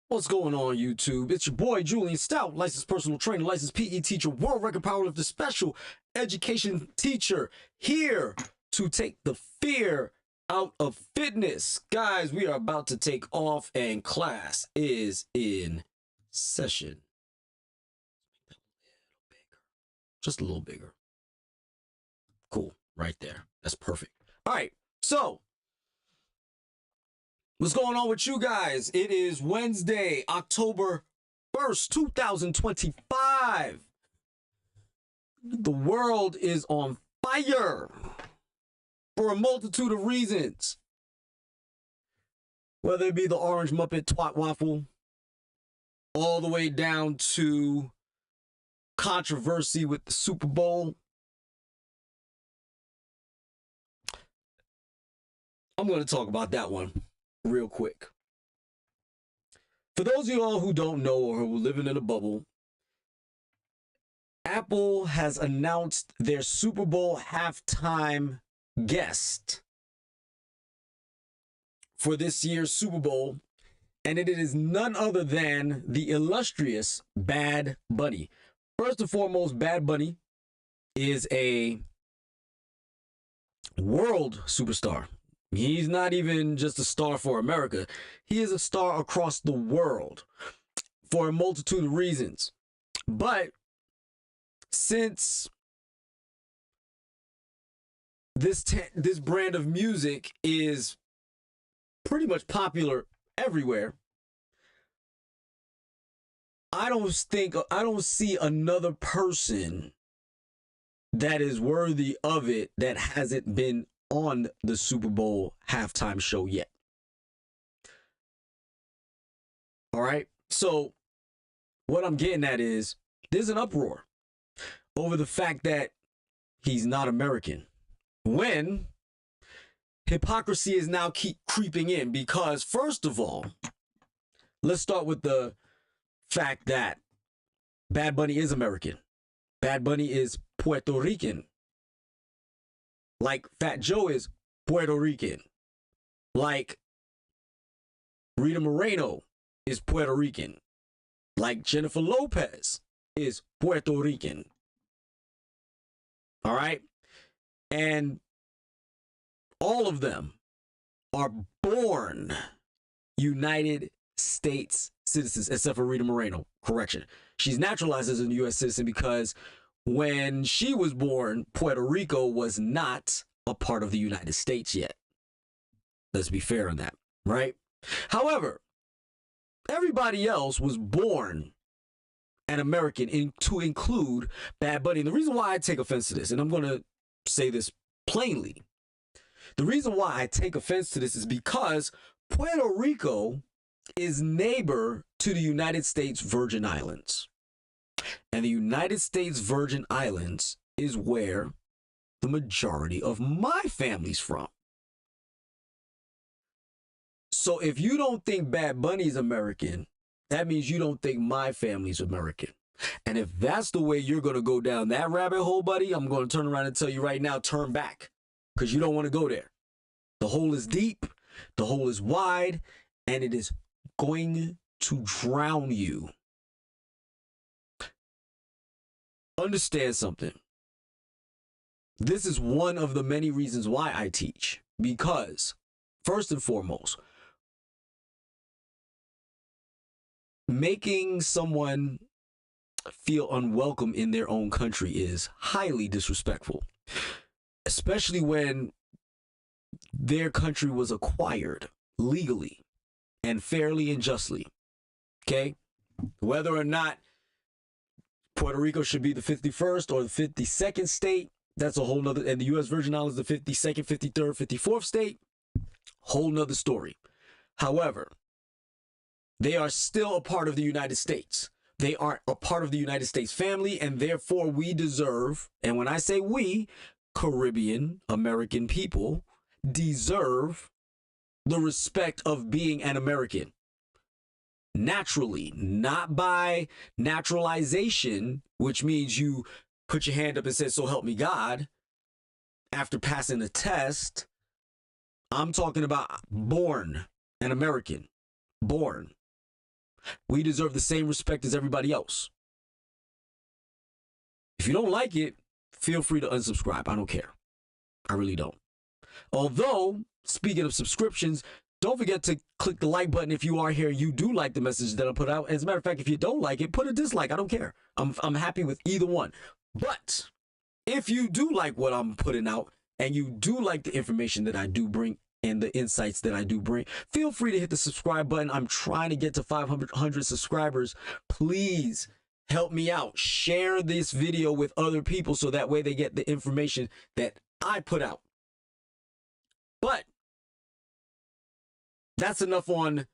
What's going on, YouTube? It's your boy, Julien Stoutt, licensed personal trainer, licensed PE teacher, world record powerlifter, special education teacher, here to take the fear out of fitness. Guys, we are about to take off and class is in session. Just a little bigger. Cool, right there. That's perfect. All right, so what's going on with you guys? It is Wednesday, October 1st, 2025. The world is on fire for a multitude of reasons. Whether it be the orange Muppet twat waffle, all the way down to controversy with the Super Bowl. I'm going to talk about that one real quick. For those of y'all who don't know or who are living in a bubble, Apple has announced their Super Bowl halftime guest for this year's Super Bowl, and it is none other than the illustrious Bad Bunny. First and foremost, Bad Bunny is a world superstar. He's not even just a star for America. He is a star across the world for a multitude of reasons. But since this brand of music is pretty much popular everywhere, I don't see another person that is worthy of it that hasn't been on the Super Bowl halftime show yet. All right. So what I'm getting at is there's an uproar over the fact that he's not American, when hypocrisy is now keep creeping in. Because first of all, let's start with the fact that Bad Bunny is American. Bad Bunny is Puerto Rican. Like Fat Joe is Puerto Rican. Like Rita Moreno is Puerto Rican. Like Jennifer Lopez is Puerto Rican. All right? And all of them are born United States citizens, except for Rita Moreno. Correction. She's naturalized as a U.S. citizen because when she was born, Puerto Rico was not a part of the United States yet. Let's be fair on that, right? However, everybody else was born an American, to include Bad Bunny. And the reason why I take offense to this, and I'm going to say this plainly, the reason why I take offense to this is because Puerto Rico is neighbor to the United States Virgin Islands. And the United States Virgin Islands is where the majority of my family's from. So if you don't think Bad Bunny's American, that means you don't think my family's American. And if that's the way you're going to go down that rabbit hole, buddy, I'm going to turn around and tell you right now, turn back, because you don't want to go there. The hole is deep, the hole is wide, and it is going to drown you. Understand something. This is one of the many reasons why I teach. Because, first and foremost, making someone feel unwelcome in their own country is highly disrespectful. Especially when their country was acquired legally and fairly and justly. Okay? Whether or not Puerto Rico should be the 51st or the 52nd state, that's a whole nother, and the U.S. Virgin Islands, the 52nd, 53rd, 54th state, whole nother story. However, they are still a part of the United States. They are a part of the United States family, and therefore we deserve, and when I say we, Caribbean American people deserve the respect of being an American. Naturally, not by naturalization, which means you put your hand up and say, "So help me God," after passing the test. I'm talking about born an American. Born. We deserve the same respect as everybody else. If you don't like it, feel free to unsubscribe. I don't care. I really don't. Although, speaking of subscriptions, don't forget to click the like button if you are here. You do like the message that I put out. As a matter of fact, if you don't like it, put a dislike. I don't care. I'm happy with either one. But if you do like what I'm putting out and you do like the information that I do bring and the insights that I do bring, feel free to hit the subscribe button. I'm trying to get to 500 subscribers. Please help me out. Share this video with other people so that way they get the information that I put out. But that's enough on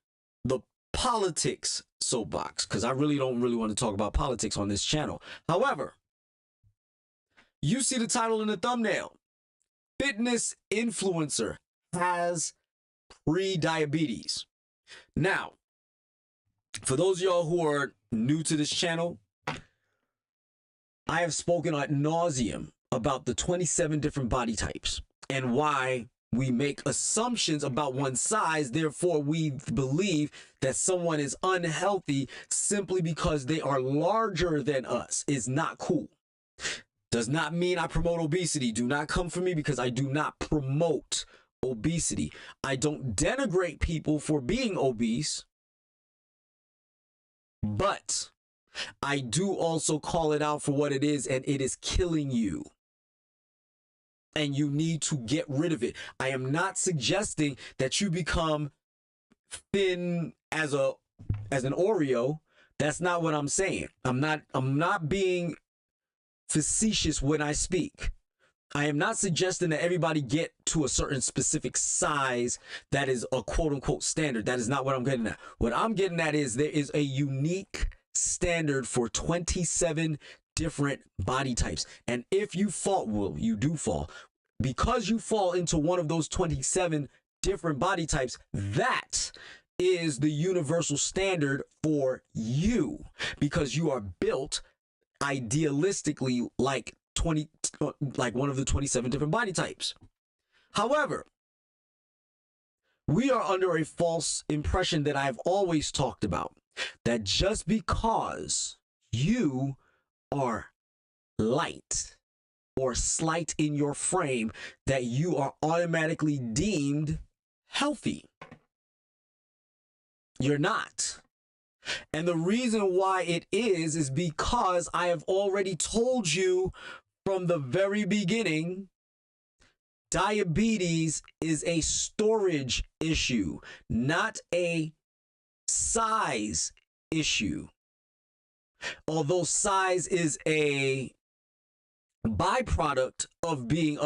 the politics soapbox, because I really don't want to talk about politics on this channel. However, you see the title in the thumbnail. Fitness influencer has pre-diabetes. Now, for those of y'all who are new to this channel, I have spoken ad nauseum about the 27 different body types and why we make assumptions about one size. Therefore, we believe that someone is unhealthy simply because they are larger than us. Is not cool. Does not mean I promote obesity. Do not come for me, because I do not promote obesity. I don't denigrate people for being obese, but I do also call it out for what it is, and it is killing you. And you need to get rid of it. I am not suggesting that you become thin as an Oreo. That's not what I'm saying. I'm not being facetious when I speak. I am not suggesting that everybody get to a certain specific size that is a quote unquote standard. That is not what I'm getting at. What I'm getting at is there is a unique standard for 27 different body types. And if you fall, well, you do fall. Because you fall into one of those 27 different body types, that is the universal standard for you, because you are built idealistically like one of the 27 different body types. However, we are under a false impression that I've always talked about, that just because you are light or slight in your frame, that you are automatically deemed healthy. You're not. And the reason why it is because I have already told you from the very beginning, diabetes is a storage issue, not a size issue. Although size is a byproduct of being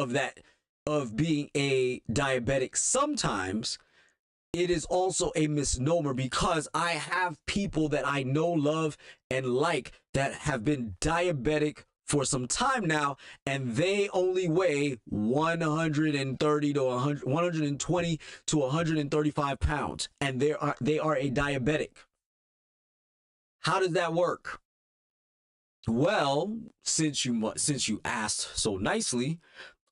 a diabetic, sometimes it is also a misnomer, because I have people that I know, love, and like that have been diabetic for some time now, and they only weigh 130 to 100, 120 to 135 pounds, and they are a diabetic. How does that work? Well, since you asked so nicely,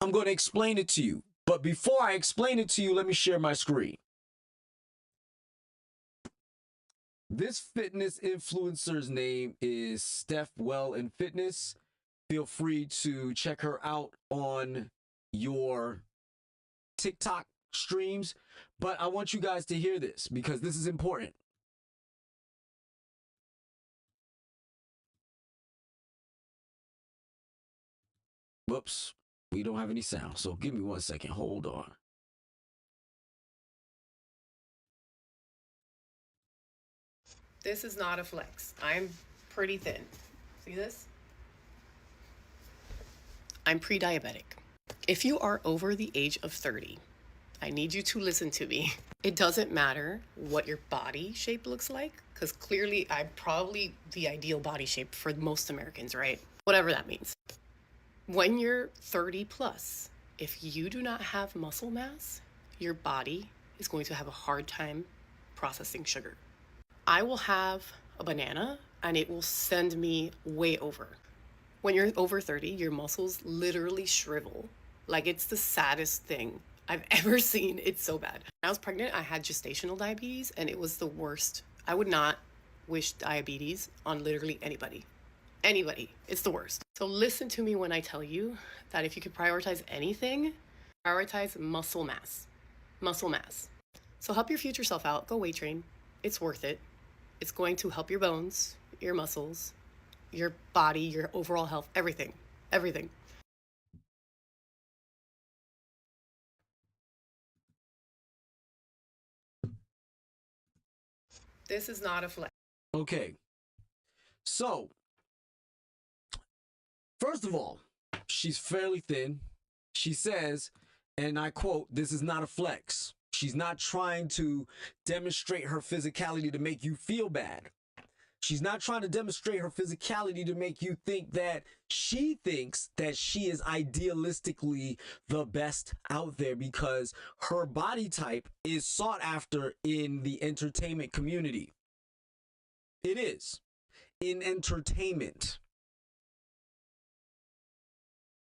I'm going to explain it to you. But before I explain it to you, let me share my screen. This fitness influencer's name is Steph Well and Fitness. Feel free to check her out on your TikTok streams. But I want you guys to hear this, because this is important. Whoops, we don't have any sound, so give me 1 second. Hold on. This is not a flex. I'm pretty thin. See this? I'm pre-diabetic. If you are over the age of 30, I need you to listen to me. It doesn't matter what your body shape looks like, because clearly I'm probably the ideal body shape for most Americans, right? Whatever that means. When you're 30 plus, if you do not have muscle mass, your body is going to have a hard time processing sugar. I will have a banana and it will send me way over. When you're over 30, your muscles literally shrivel. Like, it's the saddest thing I've ever seen. It's so bad. When I was pregnant, I had gestational diabetes, and it was the worst. I would not wish diabetes on literally anybody. Anybody. It's the worst. So listen to me when I tell you that if you could prioritize anything, prioritize muscle mass. Muscle mass. So help your future self out. Go weight train. It's worth it. It's going to help your bones, your muscles, your body, your overall health, everything. Everything. This is not a flex. Okay. So, first of all, she's fairly thin. She says, and I quote, "This is not a flex." She's not trying to demonstrate her physicality to make you feel bad. She's not trying to demonstrate her physicality to make you think that she thinks that she is idealistically the best out there, because her body type is sought after in the entertainment community. It is. In entertainment.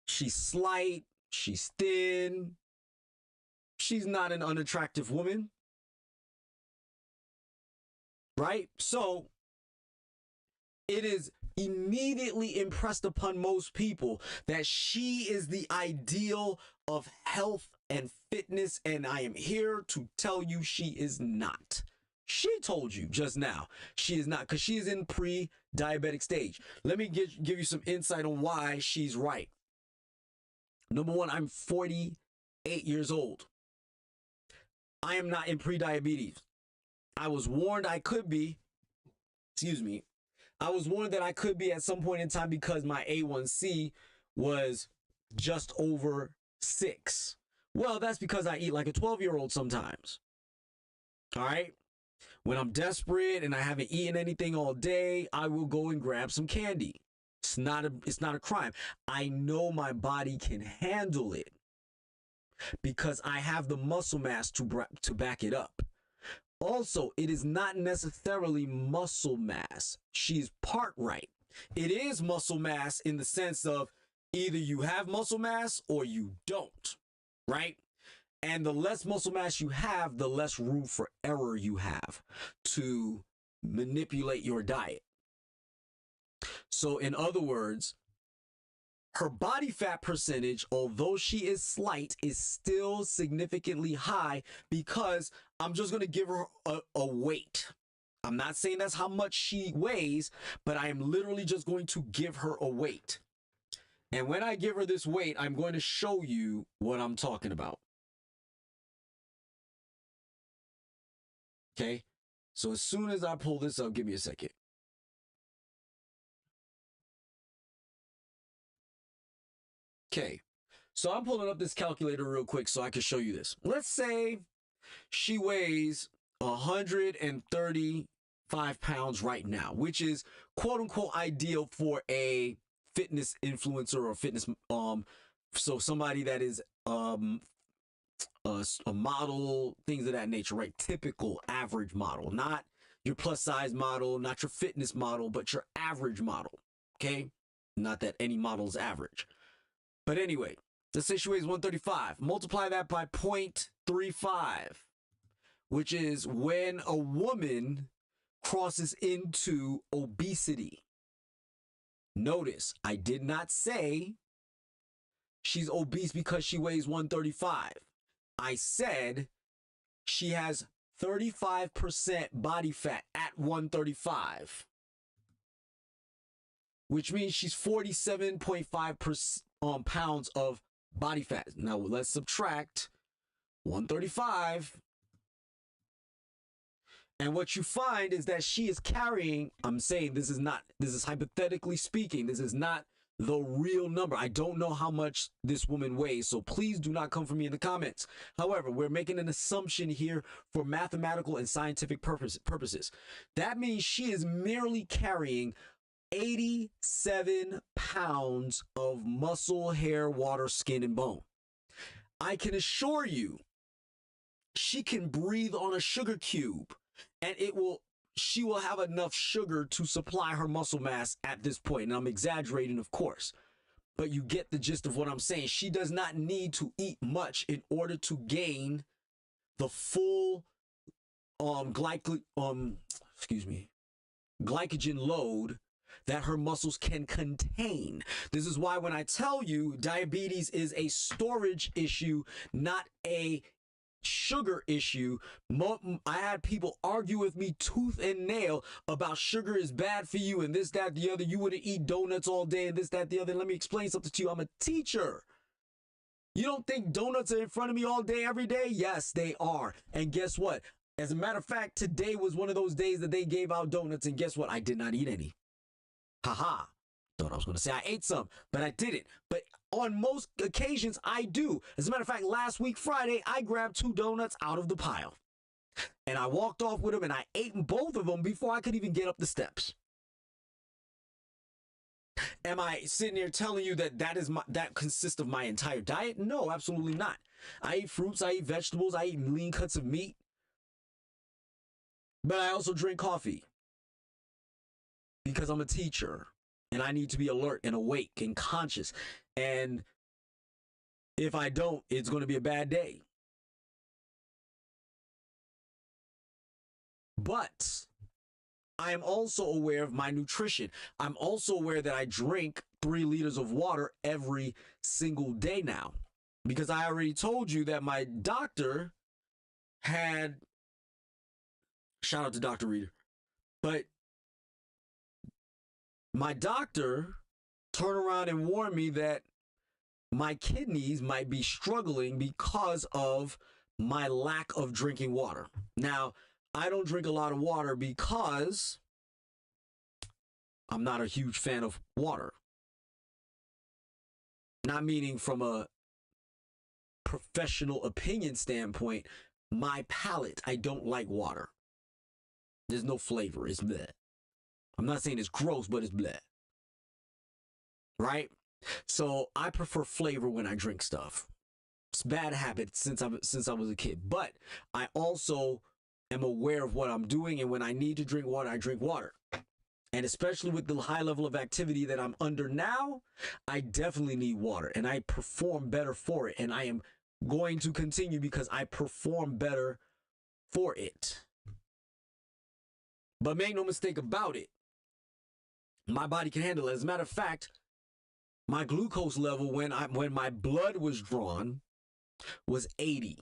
She's slight. She's thin. She's not an unattractive woman. Right? So, it is immediately impressed upon most people that she is the ideal of health and fitness, and I am here to tell you she is not. She told you just now she is not, because she is in pre-diabetic stage. Let me give you some insight on why she's right. Number one, I'm 48 years old. I am not in pre-diabetes. I was warned I could be. Excuse me. I was warned that I could be at some point in time because my A1C was just over 6. Well, that's because I eat like a 12-year-old sometimes. All right? When I'm desperate and I haven't eaten anything all day, I will go and grab some candy. It's not a crime. I know my body can handle it because I have the muscle mass to back it up. Also, it is not necessarily muscle mass. She's part right. It is muscle mass in the sense of either you have muscle mass or you don't, right? And the less muscle mass you have, the less room for error you have to manipulate your diet. So in other words, her body fat percentage, although she is slight, is still significantly high because I'm just going to give her a weight. I'm not saying that's how much she weighs, but I am literally just going to give her a weight. And when I give her this weight, I'm going to show you what I'm talking about. Okay? So as soon as I pull this up, give me a second. Okay, so I'm pulling up this calculator real quick so I can show you this. Let's say she weighs 135 pounds right now, which is quote unquote ideal for a fitness influencer or fitness, so somebody that is a model, things of that nature, right? Typical average model, not your plus size model, not your fitness model, but your average model, okay? Not that any model is average. But anyway, let's say she weighs 135. Multiply that by 0.35, which is when a woman crosses into obesity. Notice, I did not say she's obese because she weighs 135. I said she has 35% body fat at 135, which means she's 47.5% pounds of body fat. Now let's subtract 135, and what you find is that she is carrying, I'm saying this is hypothetically speaking, this is not the real number. I don't know how much this woman weighs, so please do not come for me in the comments. However, we're making an assumption here for mathematical and scientific purposes. That means she is merely carrying 87 pounds of muscle, hair, water, skin, and bone. I can assure you, she can breathe on a sugar cube, and she will have enough sugar to supply her muscle mass at this point. And I'm exaggerating, of course, but you get the gist of what I'm saying. She does not need to eat much in order to gain the full glycogen load that her muscles can contain. This is why when I tell you diabetes is a storage issue, not a sugar issue, I had people argue with me tooth and nail about sugar is bad for you and this, that, the other. You wouldn't eat donuts all day and this, that, the other. Let me explain something to you. I'm a teacher. You don't think donuts are in front of me all day, every day? Yes, they are. And guess what? As a matter of fact, today was one of those days that they gave out donuts, and guess what? I did not eat any. Haha. Thought I was going to say I ate some, but I didn't. But on most occasions, I do. As a matter of fact, last week, Friday, I grabbed 2 donuts out of the pile. And I walked off with them, and I ate both of them before I could even get up the steps. Am I sitting here telling you that that consists of my entire diet? No, absolutely not. I eat fruits, I eat vegetables, I eat lean cuts of meat. But I also drink coffee because I'm a teacher and I need to be alert and awake and conscious. And if I don't, it's going to be a bad day. But I am also aware of my nutrition. I'm also aware that I drink 3 liters of water every single day now, because I already told you that my doctor had, shout out to Dr. Reader, but my doctor turned around and warned me that my kidneys might be struggling because of my lack of drinking water. Now, I don't drink a lot of water because I'm not a huge fan of water. Not meaning from a professional opinion standpoint, my palate, I don't like water. There's no flavor, it's bleh. I'm not saying it's gross, but it's bleh. Right? So I prefer flavor when I drink stuff. It's a bad habit since I was a kid, but I also am aware of what I'm doing, and when I need to drink water, I drink water. And especially with the high level of activity that I'm under now, I definitely need water, and I perform better for it. And I am going to continue because I perform better for it. But make no mistake about it, my body can handle it. As a matter of fact, my glucose level when my blood was drawn was 80.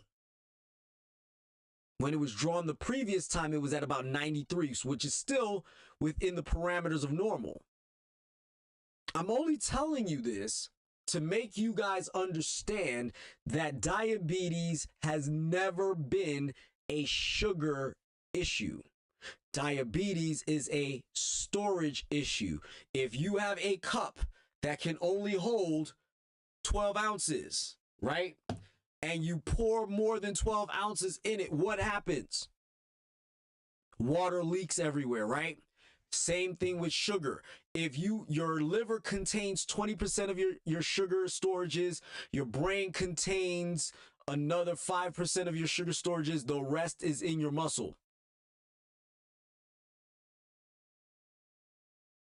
When it was drawn the previous time, it was at about 93, which is still within the parameters of normal. I'm only telling you this to make you guys understand that diabetes has never been a sugar issue. Diabetes is a storage issue. If you have a cup that can only hold 12 ounces, right? And you pour more than 12 ounces in it, what happens? Water leaks everywhere, right? Same thing with sugar. If your liver contains 20% of your sugar storages, your brain contains another 5% of your sugar storages, the rest is in your muscle.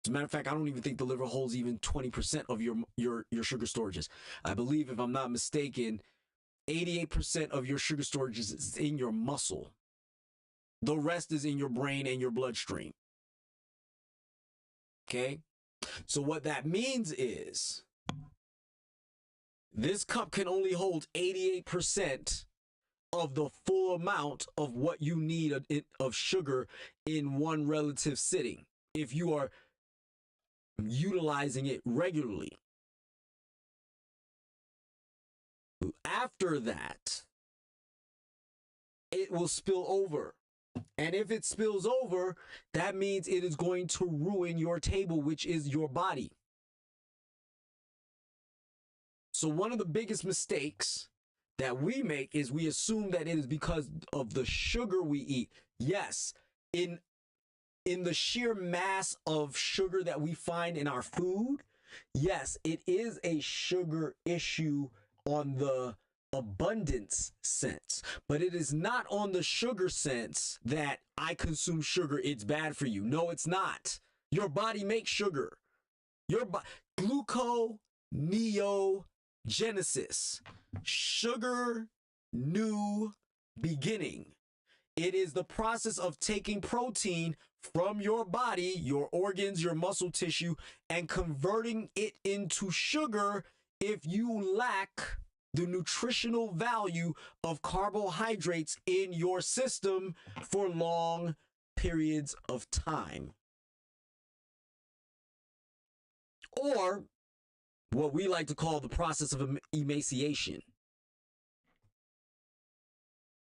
As a matter of fact, I don't even think the liver holds even 20% of your sugar storages. I believe, if I'm not mistaken, 88% of your sugar storage is in your muscle. The rest is in your brain and your bloodstream. Okay? So what that means is this cup can only hold 88% of the full amount of what you need of sugar in one relative sitting, if you are utilizing it regularly. After that, it will spill over. And if it spills over, that means it is going to ruin your table, which is your body. So one of the biggest mistakes that we make is we assume that it is because of the sugar we eat. Yes, in the sheer mass of sugar that we find in our food, yes, it is a sugar issue on the abundance sense, but it is not on the sugar sense that I consume sugar, it's bad for you. No, it's not. Your body makes sugar. Gluconeogenesis, sugar new beginning. It is the process of taking protein from your body, your organs, your muscle tissue, and converting it into sugar if you lack the nutritional value of carbohydrates in your system for long periods of time. Or what we like to call the process of emaciation.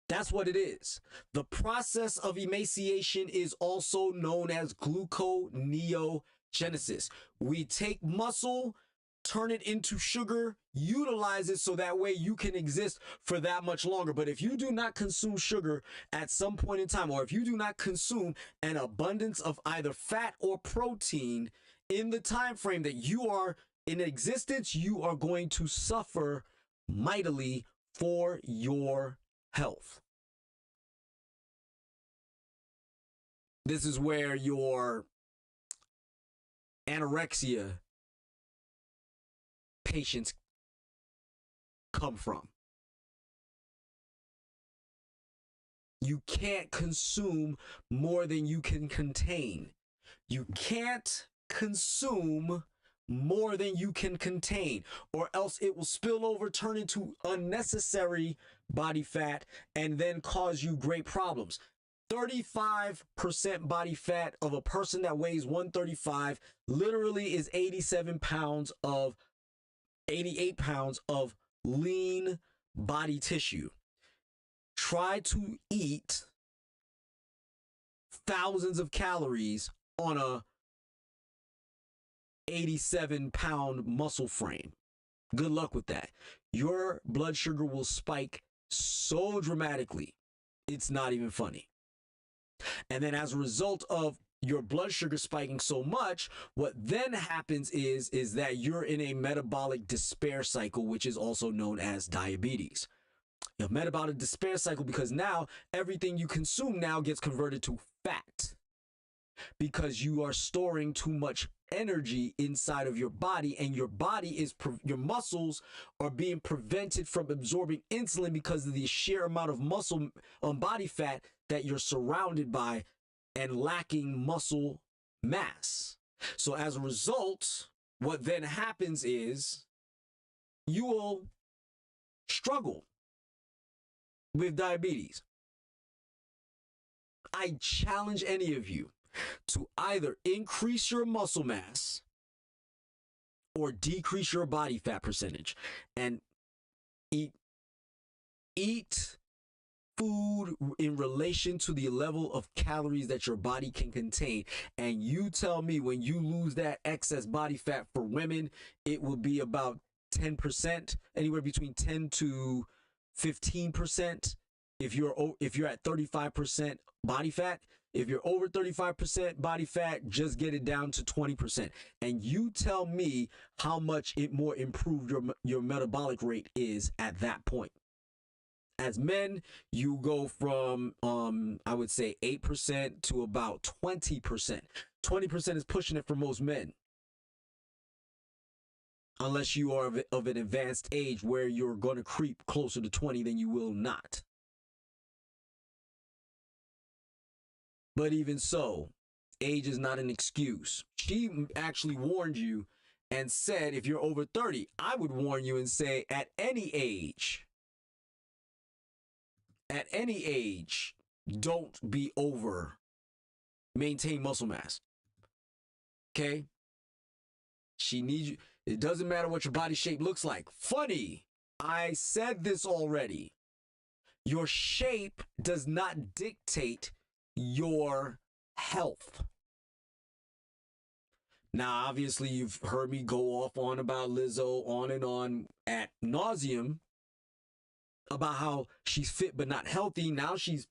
That's what it is. The process of emaciation is also known as gluconeogenesis. We take muscle, turn it into sugar, utilize it so that way you can exist for that much longer. But if you do not consume sugar at some point in time, or if you do not consume an abundance of either fat or protein in the time frame that you are in existence, you are going to suffer mightily for your health. This is where your anorexia patients come from. You can't consume more than you can contain. You can't consume more than you can contain, or else it will spill over, turn into unnecessary body fat, and then cause you great problems. 35% body fat of a person that weighs 135 literally is 88 pounds of lean body tissue. Try to eat thousands of calories on a 87-pound muscle frame. Good luck with that. Your blood sugar will spike so dramatically, it's not even funny. And then as a result of your blood sugar spiking so much, what then happens is that you're in a metabolic despair cycle, which is also known as diabetes. A metabolic despair cycle, because now everything you consume now gets converted to fat, because you are storing too much energy inside of your body, and your muscles are being prevented from absorbing insulin because of the sheer amount of muscle body fat that you're surrounded by and lacking muscle mass. So as a result, what then happens is you will struggle with diabetes. I challenge any of you to either increase your muscle mass or decrease your body fat percentage, and eat food in relation to the level of calories that your body can contain. And you tell me, when you lose that excess body fat, for women it will be about 10%, anywhere between 10 to 15%. If you're at 35% body fat, if you're over 35% body fat, just get it down to 20%. And you tell me how much it more improved your metabolic rate is at that point. As men, you go from, I would say 8% to about 20%. 20% is pushing it for most men. Unless you are of an advanced age where you're going to creep closer to 20 than you will not. But even so, age is not an excuse. She actually warned you and said, if you're over 30, I would warn you and say, at any age, don't be over. Maintain muscle mass. Okay? She needs you. It doesn't matter what your body shape looks like. Funny, I said this already. Your shape does not dictate your health. Now, obviously, you've heard me go off on about Lizzo on and on ad nauseum about how she's fit but not healthy. Now she's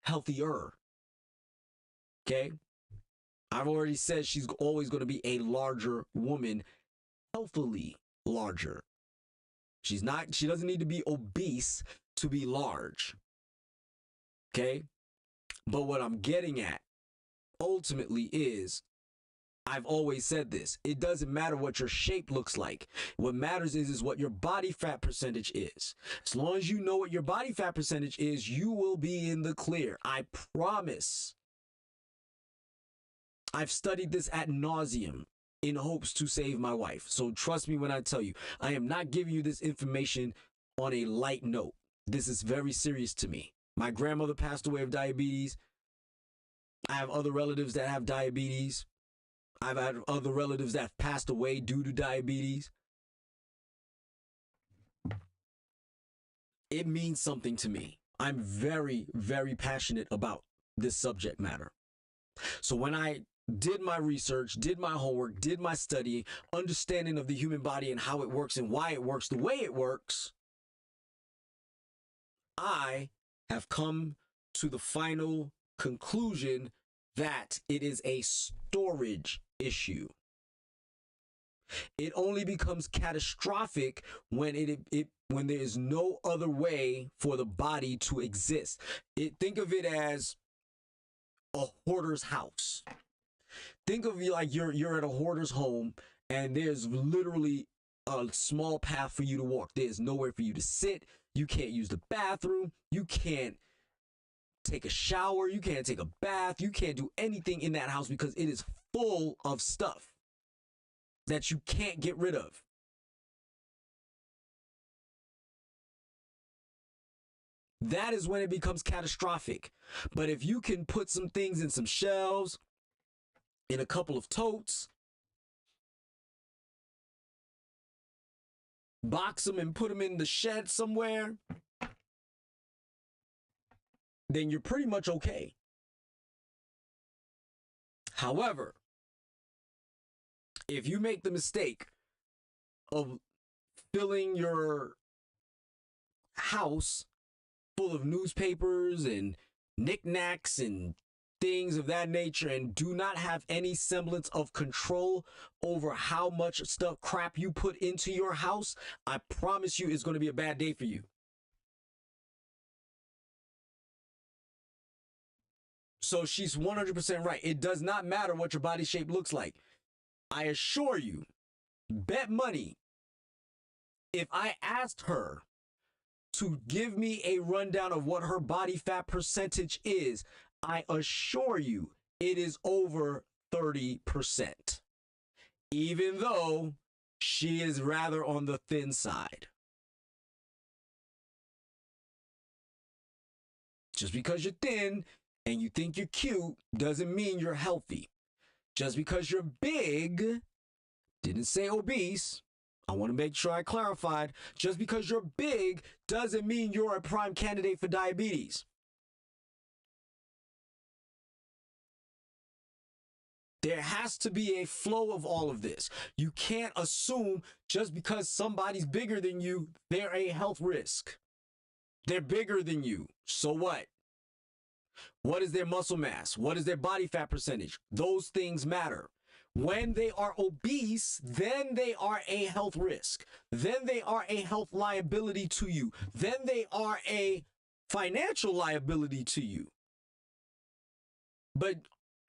healthier. Okay? I've already said she's always going to be a larger woman, healthily larger. She doesn't need to be obese to be large. Okay? But what I'm getting at ultimately is I've always said this. It doesn't matter what your shape looks like. What matters is what your body fat percentage is. As long as you know what your body fat percentage is, you will be in the clear. I promise. I've studied this ad nauseum in hopes to save my wife. So trust me when I tell you, I am not giving you this information on a light note. This is very serious to me. My grandmother passed away of diabetes. I have other relatives that have diabetes. I've had other relatives that have passed away due to diabetes. It means something to me. I'm very, very passionate about this subject matter. So when I did my research, did my homework, did my study, understanding of the human body and how it works and why it works the way it works, I have come to the final conclusion that it is a storage issue. It only becomes catastrophic when when there is no other way for the body to exist. Think of it as a hoarder's house. Think of it like you're at a hoarder's home and there's literally a small path for you to walk. There's nowhere for you to sit. You can't use the bathroom. You can't take a shower. You can't take a bath. You can't do anything in that house because it is full of stuff that you can't get rid of. That is when it becomes catastrophic. But if you can put some things in some shelves, in a couple of totes, box them and put them in the shed somewhere, then you're pretty much okay. However, if you make the mistake of filling your house full of newspapers and knickknacks and things of that nature and do not have any semblance of control over how much crap you put into your house, I promise you it's going to be a bad day for you. So she's 100% right. It does not matter what your body shape looks like. I assure you, bet money, if I asked her to give me a rundown of what her body fat percentage is, I assure you it is over 30%, even though she is rather on the thin side. Just because you're thin and you think you're cute doesn't mean you're healthy. Just because you're big, didn't say obese, I want to make sure I clarified, just because you're big doesn't mean you're a prime candidate for diabetes. There has to be a flow of all of this. You can't assume just because somebody's bigger than you, they're a health risk. They're bigger than you. So what? What is their muscle mass? What is their body fat percentage? Those things matter. When they are obese, then they are a health risk. Then they are a health liability to you. Then they are a financial liability to you. But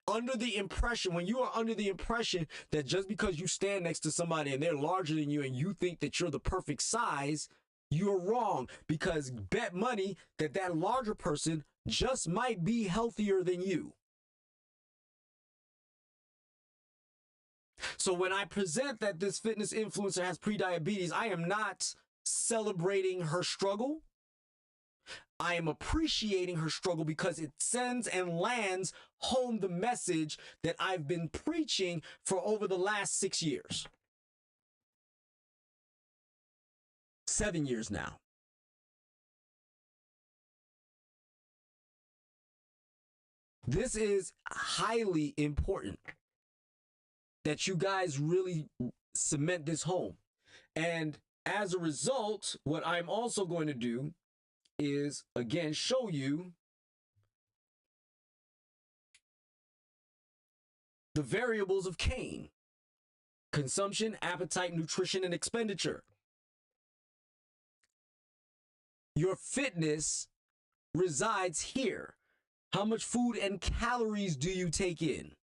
under the impression, when you are under the impression that just because you stand next to somebody and they're larger than you and you think that you're the perfect size, you're wrong, because bet money that that larger person just might be healthier than you. So when I present that this fitness influencer has prediabetes, I am not celebrating her struggle. I am appreciating her struggle because it sends and lands home the message that I've been preaching for over the last 6 years. 7 years now. This is highly important that you guys really cement this home. And as a result, what I'm also going to do is, again, show you the variables of Cain: consumption, appetite, nutrition, and expenditure. Your fitness resides here. How much food and calories do you take in?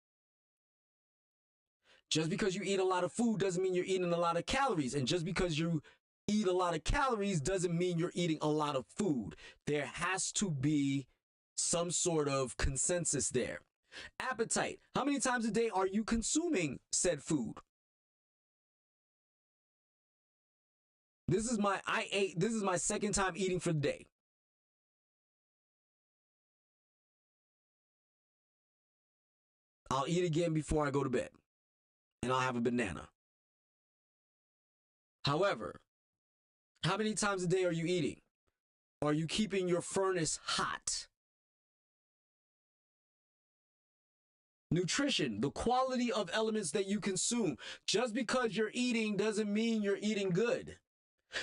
Just because you eat a lot of food doesn't mean you're eating a lot of calories. And just because you eat a lot of calories doesn't mean you're eating a lot of food. There has to be some sort of consensus there. Appetite. How many times a day are you consuming said food? This is my second time eating for the day. I'll eat again before I go to bed. And I'll have a banana. However, how many times a day are you eating? Are you keeping your furnace hot? Nutrition, the quality of elements that you consume. Just because you're eating doesn't mean you're eating good.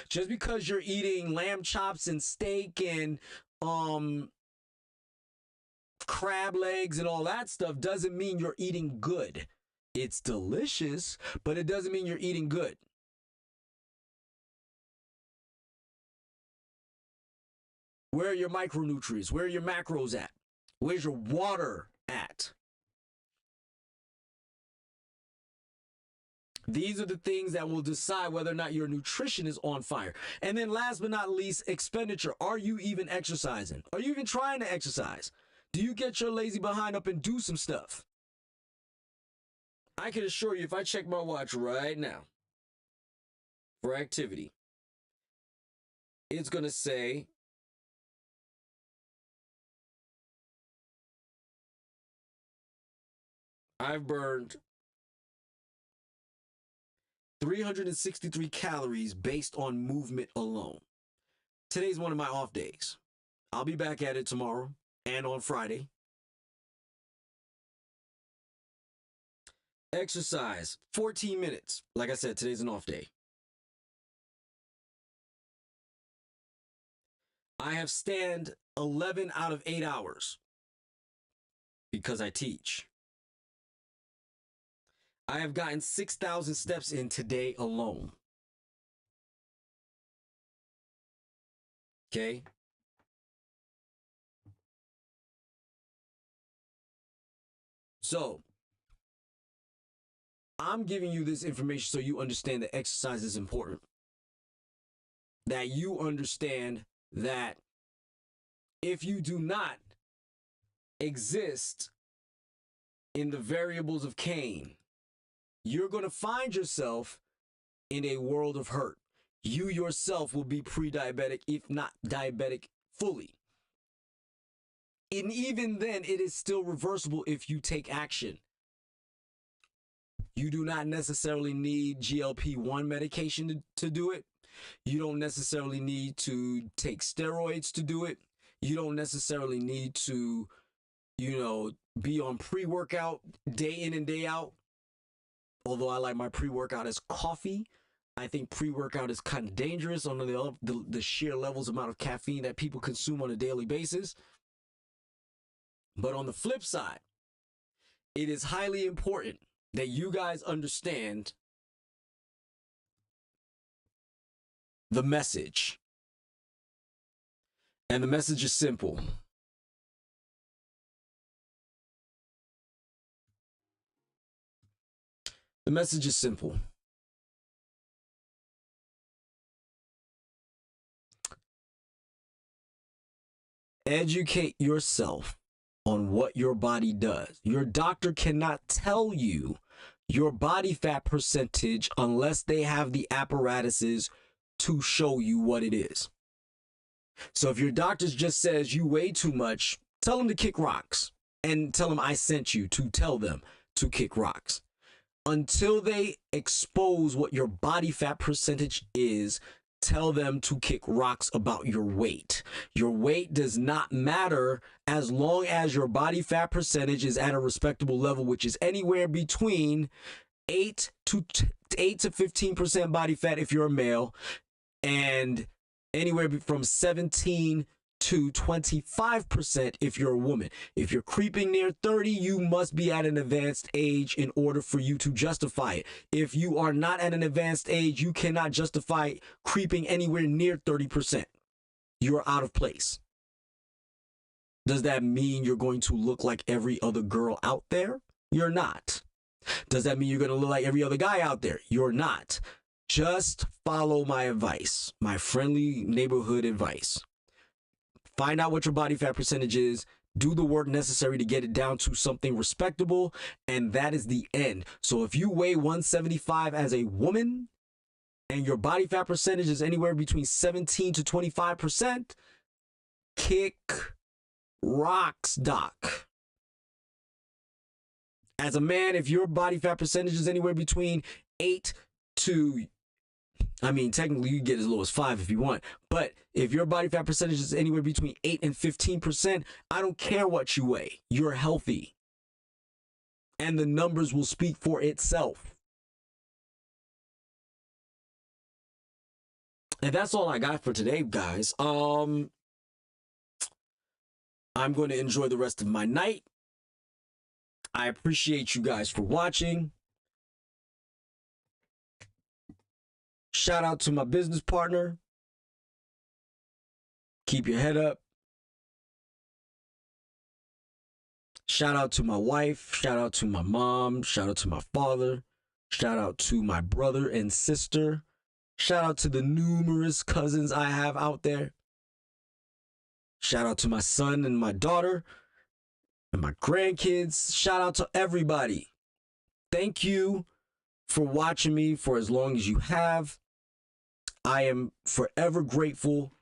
Just because you're eating lamb chops and steak and crab legs and all that stuff doesn't mean you're eating good. It's delicious, but it doesn't mean you're eating good. Where are your micronutrients? Where are your macros at? Where's your water at? These are the things that will decide whether or not your nutrition is on fire. And then last but not least, expenditure. Are you even exercising? Are you even trying to exercise? Do you get your lazy behind up and do some stuff? I can assure you, if I check my watch right now for activity, it's going to say I've burned 363 calories based on movement alone. Today's one of my off days. I'll be back at it tomorrow and on Friday. Exercise, 14 minutes. Like I said, today's an off day. I have stand 11 out of 8 hours because I teach. I have gotten 6,000 steps in today alone. Okay? So, I'm giving you this information so you understand that exercise is important. That you understand that if you do not exist in the variables of Cain, you're going to find yourself in a world of hurt. You yourself will be pre-diabetic, if not diabetic fully. And even then, it is still reversible if you take action. You do not necessarily need GLP-1 medication to do it. You don't necessarily need to take steroids to do it. You don't necessarily need to, be on pre-workout day in and day out. Although I like my pre-workout as coffee, I think pre-workout is kind of dangerous on the sheer levels amount of caffeine that people consume on a daily basis. But on the flip side, it is highly important that you guys understand the message. And the message is simple. The message is simple. Educate yourself on what your body does. Your doctor cannot tell you your body fat percentage unless they have the apparatuses to show you what it is. So if your doctor just says you weigh too much, tell them to kick rocks and tell them I sent you to tell them to kick rocks. Until they expose what your body fat percentage is, tell them to kick rocks about your weight. Your weight does not matter as long as your body fat percentage is at a respectable level, which is anywhere between 8 to 15% body fat if you're a male, and anywhere from 17 to 25% if you're a woman. If you're creeping near 30, you must be at an advanced age in order for you to justify it. If you are not at an advanced age, you cannot justify creeping anywhere near 30%. You're out of place. Does that mean you're going to look like every other girl out there? You're not. Does that mean you're going to look like every other guy out there? You're not. Just follow my advice, my friendly neighborhood advice. Find out what your body fat percentage is. Do the work necessary to get it down to something respectable, and that is the end. So if you weigh 175 as a woman and your body fat percentage is anywhere between 17 to 25%, kick rocks, doc. As a man, if your body fat percentage is anywhere between 8 to, technically you can get as low as 5 if you want, but if your body fat percentage is anywhere between 8 and 15%, I don't care what you weigh. You're healthy. And the numbers will speak for itself. And that's all I got for today, guys. I'm going to enjoy the rest of my night. I appreciate you guys for watching. Shout out to my business partner. Keep your head up. Shout out to my wife. Shout out to my mom. Shout out to my father. Shout out to my brother and sister. Shout out to the numerous cousins I have out there. Shout out to my son and my daughter and my grandkids. Shout out to everybody. Thank you for watching me for as long as you have. I am forever grateful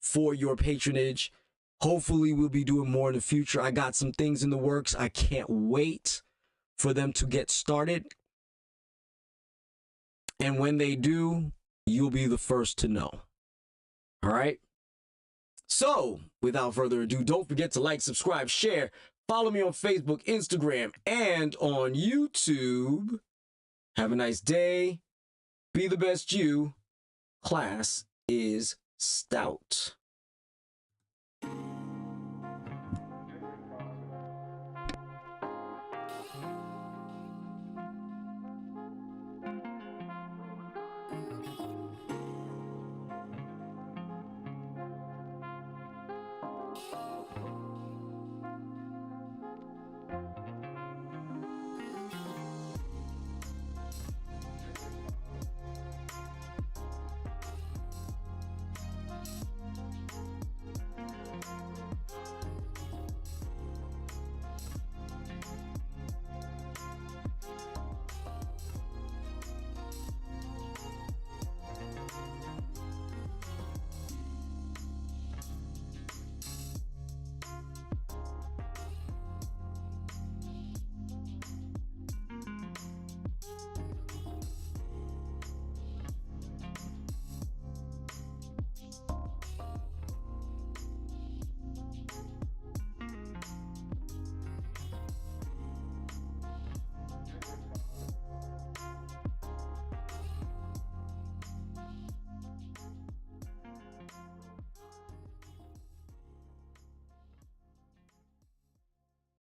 for your patronage. Hopefully we'll be doing more in the future. I got some things in the works. I can't wait for them to get started. And when they do, you'll be the first to know. All right? So, without further ado, don't forget to like, subscribe, share. Follow me on Facebook, Instagram, and on YouTube. Have a nice day. Be the best you. Class is Stoutt.